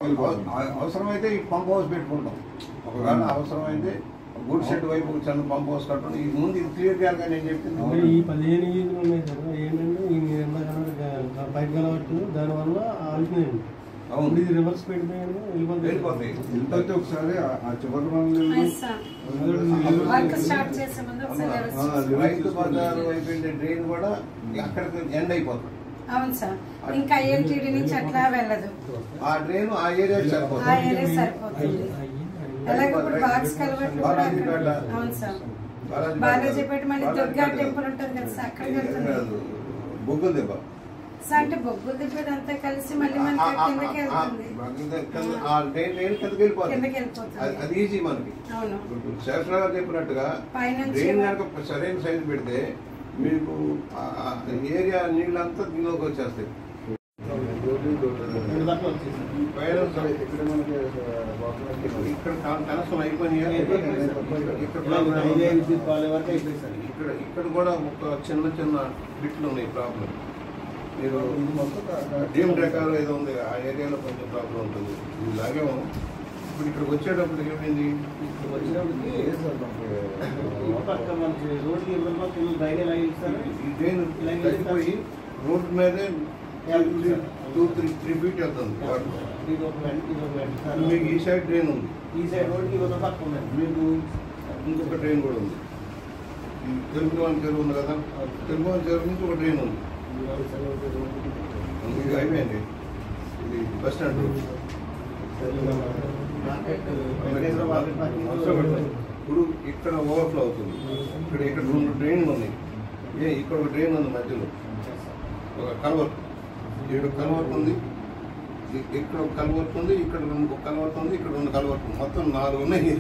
అవసరమైతే ఈ pump house పెట్టుకుంటాం. ఒకవేళ అవసరమైతే గుడ్ షెడ్ వైపు చిన్న పంప్ హౌస్ కట్టడం. ఇది ముందు ఇది క్లియర్ చేయాలిగా నేను చెప్పింది. ఈ 15 ఈదులు ఉన్నాయి సార్. ఏంటంటే ఈ ఎండాకాలం పైప్ కలవట్టు దానివల్ల ఆగుతున్నాయండి. అవును, ఇది రివర్స్ పెడిపోయాను వెళ్ళిపోతాయి. వెళ్ళిపోతే ఒకసారి ఆ చివరి రైతు బజారు అయిపోయింది. డ్రైన్ కూడా అక్కడికి ఎండ్ అయిపోతుంది. అవును సార్, ఇంకా ఏఎల్టీడీ నుంచి అట్లా వెళ్ళదు. ఆ డ్రైన్ ఆ ఏరియా సరిపోతుంది. అలాగే ఇప్పుడు బాక్స్ కలవట్లు కూడా అవును సార్. బాలాజీపేట మళ్ళీ దుర్గా టెంపుల్ ఉంటుంది కదా సార్, అక్కడికి వెళ్తుంది. బొగ్గుల దెబ్బ సార్ అంటే బొగ్గుల దెబ్బ అంతా కలిసి మళ్ళీ మనకి కిందకి వెళ్తుంది. కిందకి వెళ్ళిపోతుంది. అది ఈజీ మనకి. అవును, శాస్త్ర గారు చెప్పినట్టుగా డ్రైన్ కనుక సరైన సైజు పెడితే మీకు ఏరియా నీళ్ళంతా దీనిలోకి వచ్చేస్తాయి. ఇక్కడ కనెక్షన్ అయిపోయినాయి. ఇక్కడ కూడా ఒక చిన్న చిన్న బిట్లు ఉన్నాయి ప్రాబ్లం. మీరు డ్రీమ్ డెకాలో ఏదో ఉంది, ఆ ఏరియాలో కొంచెం ప్రాబ్లం ఉంటుంది. ఇలాగే ఇప్పుడు ఇక్కడికి వచ్చేటప్పుడు ఏమైంది, పోయి రోడ్డు మీదే 2-3 ఫీట్ వెళ్తుంది. మీకు ఈ సైడ్ డ్రైన్ ఉంది, ఈ సైడ్ రోడ్కి మీకు ఇంకొక డ్రైన్ కూడా ఉంది. తెలుగువాని చెరువు ఉంది కదా, తెలుగువాని చెరువు నుంచి ఒక డ్రైన్ ఉంది. ఇది అయిపోయింది. ఇది బస్ స్టాండ్ రోడ్. ఇప్పుడు ఇక్కడ ఓవర్ఫ్లో అవుతుంది. ఇక్కడ 2 డ్రైన్లు ఉన్నాయి. ఇక్కడ ఒక డ్రైన్ ఉంది మధ్యలో, ఒక కల్వర్ట్. ఇక్కడ కల్వర్ట్ ఉంది, ఇక్కడ ఒక కల్వర్ట్ ఉంది, ఇక్కడ ఒక కల్వర్ట్ ఉంది, ఇక్కడ 2 కల్వర్ట్, మొత్తం 4 ఉన్నాయి.